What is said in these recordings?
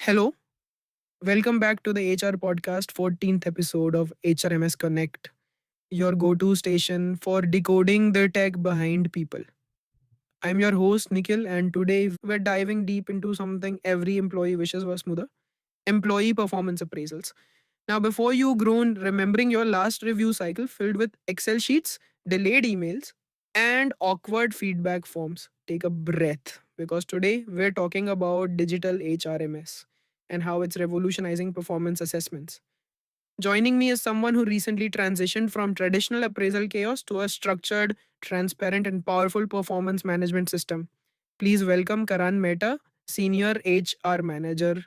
Hello, welcome back to the HR podcast 14th episode of HRMS Connect, your go to station for decoding the tech behind people. I'm your host Nikhil, and today we're diving deep into something every employee wishes was smoother: employee performance appraisals. Now, before you groan, remembering your last review cycle filled with Excel sheets, delayed emails, and awkward feedback forms, take a breath because today we're talking about digital HRMS and how it's revolutionizing performance assessments. Joining me is someone who recently transitioned from traditional appraisal chaos to a structured, transparent, and powerful performance management system. Please welcome Karan Mehta, Senior HR Manager.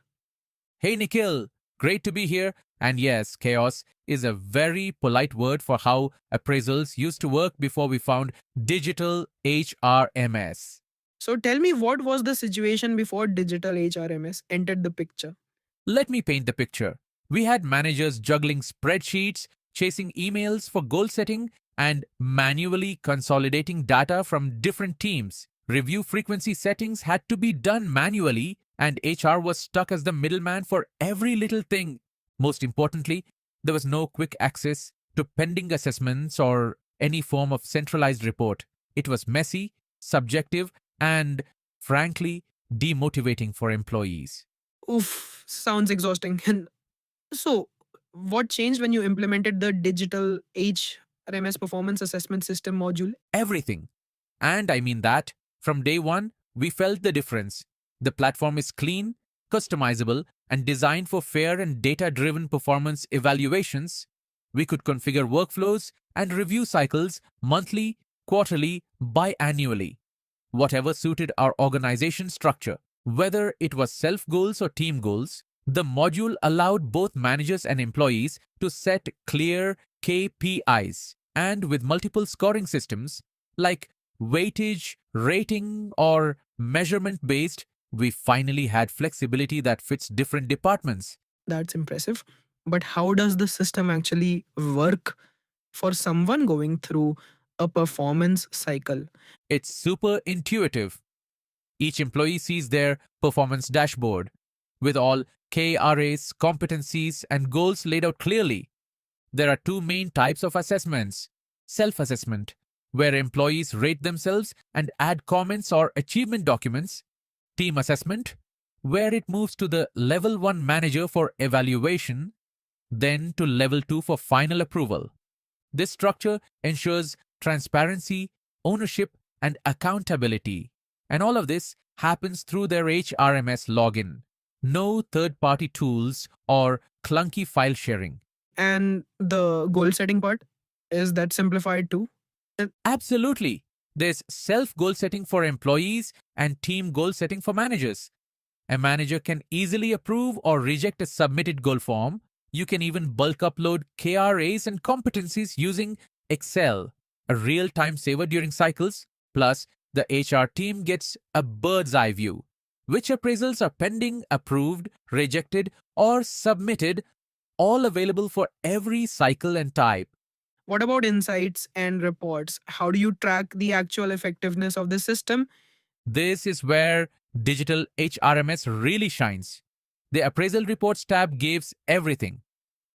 Hey Nikhil, great to be here. And yes, chaos is a very polite word for how appraisals used to work before we found digital HRMS. So tell me, what was the situation before digital HRMS entered the picture? Let me paint the picture. We had managers juggling spreadsheets, chasing emails for goal setting, and manually consolidating data from different teams. Review frequency settings had to be done manually, and HR was stuck as the middleman for every little thing. Most importantly, there was no quick access to pending assessments or any form of centralized report. It was messy, subjective, and frankly, demotivating for employees. Oof, sounds exhausting. And so, what changed when you implemented the digital HRMS performance assessment system module? Everything. And I mean that, from day one, we felt the difference. The platform is clean, customizable, and designed for fair and data driven performance evaluations. We could configure workflows and review cycles monthly, quarterly, biannually, whatever suited our organization structure. Whether it was self goals or team goals, the module allowed both managers and employees to set clear KPIs. And with multiple scoring systems like weightage, rating, or measurement based, we finally had flexibility that fits different departments. That's impressive. But how does the system actually work for someone going through a performance cycle? It's super intuitive. Each employee sees their performance dashboard with all KRAs, competencies, and goals laid out clearly. There are two main types of assessments: self assessment, where employees rate themselves and add comments or achievement documents; team assessment, where it moves to the level 1 manager for evaluation, then to level 2 for final approval. This structure ensures transparency, ownership, and accountability. And all of this happens through their HRMS login. No third party tools or clunky file sharing. And the goal setting part, is that simplified too? And Absolutely. There's self goal setting for employees and team goal setting for managers. A manager can easily approve or reject a submitted goal form. You can even bulk upload KRAs and competencies using Excel, a real time saver during cycles. Plus, the HR team gets a bird's eye view. Which appraisals are pending, approved, rejected, or submitted, all available for every cycle and type. what about insights and reports? How do you track the actual effectiveness of the system? This is where digital HRMS really shines. The appraisal reports tab gives everything: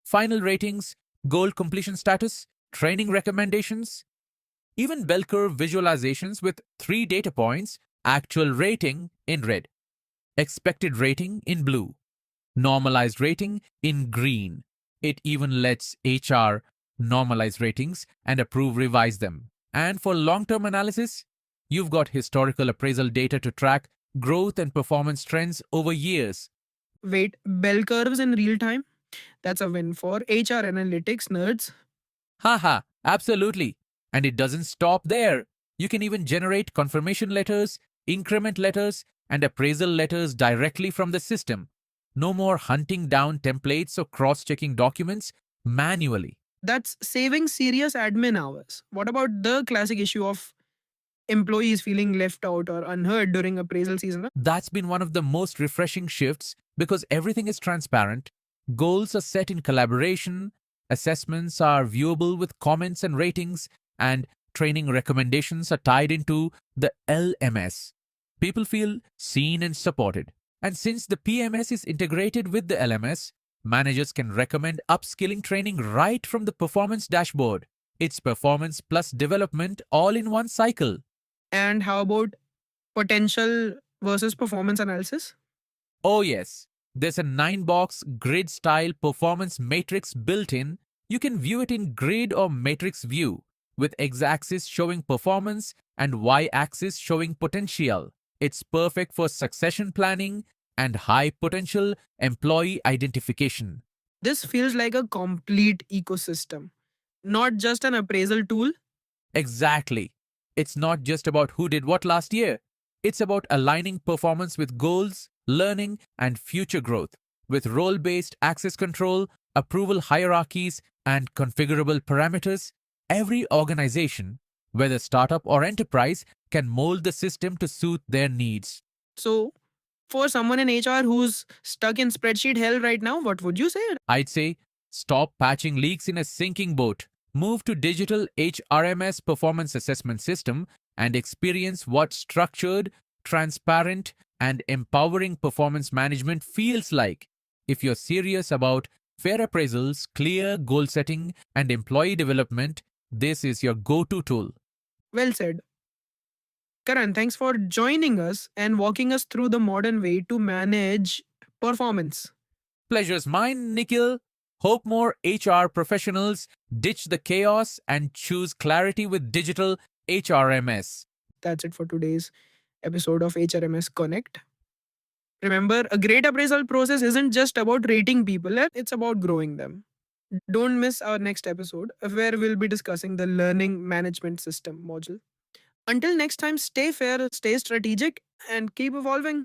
final ratings, goal completion status, training recommendations, even bell curve visualizations with three data points: actual rating in red, expected rating in blue, normalized rating in green. It even lets HR normalize ratings and approve revise them. And for long-term analysis, you've got historical appraisal data to track growth and performance trends over years. Wait, bell curves in real time? That's a win for HR analytics nerds. Haha, absolutely. And it doesn't stop there. You can even generate confirmation letters, increment letters, and appraisal letters directly from the system. No more hunting down templates or cross checking documents manually. That's saving serious admin hours. What about the classic issue of employees feeling left out or unheard during appraisal season? That's been one of the most refreshing shifts because everything is transparent. Goals are set in collaboration, assessments are viewable with comments and ratings, and training recommendations are tied into the LMS. People feel seen and supported. And since the PMS is integrated with the LMS, managers can recommend upskilling training right from the performance dashboard. It's performance plus development all in one cycle. And how about potential versus performance analysis? Oh, yes, there's a 9-box grid style performance matrix built in. You can view it in grid or matrix view, with x axis showing performance and y axis showing potential. It's perfect for succession planning and high potential employee identification. This feels like a complete ecosystem, not just an appraisal tool. Exactly. It's not just about who did what last year. It's about aligning performance with goals, learning, and future growth. With role based access control, approval hierarchies, and configurable parameters, every organization, whether startup or enterprise, can mold the system to suit their needs. So, for someone in HR who's stuck in spreadsheet hell right now, what would you say? I'd say stop patching leaks in a sinking boat, move to Digital HRMS performance assessment system, and experience what structured, transparent, and empowering performance management feels like. If you're serious about fair appraisals, clear goal setting, and employee development, this is your go to tool. Well said. Karan, thanks for joining us and walking us through the modern way to manage performance. Pleasure's mine, Nikhil. Hope more HR professionals ditch the chaos and choose clarity with Digital HRMS. That's it for today's episode of HRMS Connect. Remember, a great appraisal process isn't just about rating people, it's about growing them. Don't miss our next episode where we'll be discussing the learning management system module. Until next time, stay fair, stay strategic, and keep evolving.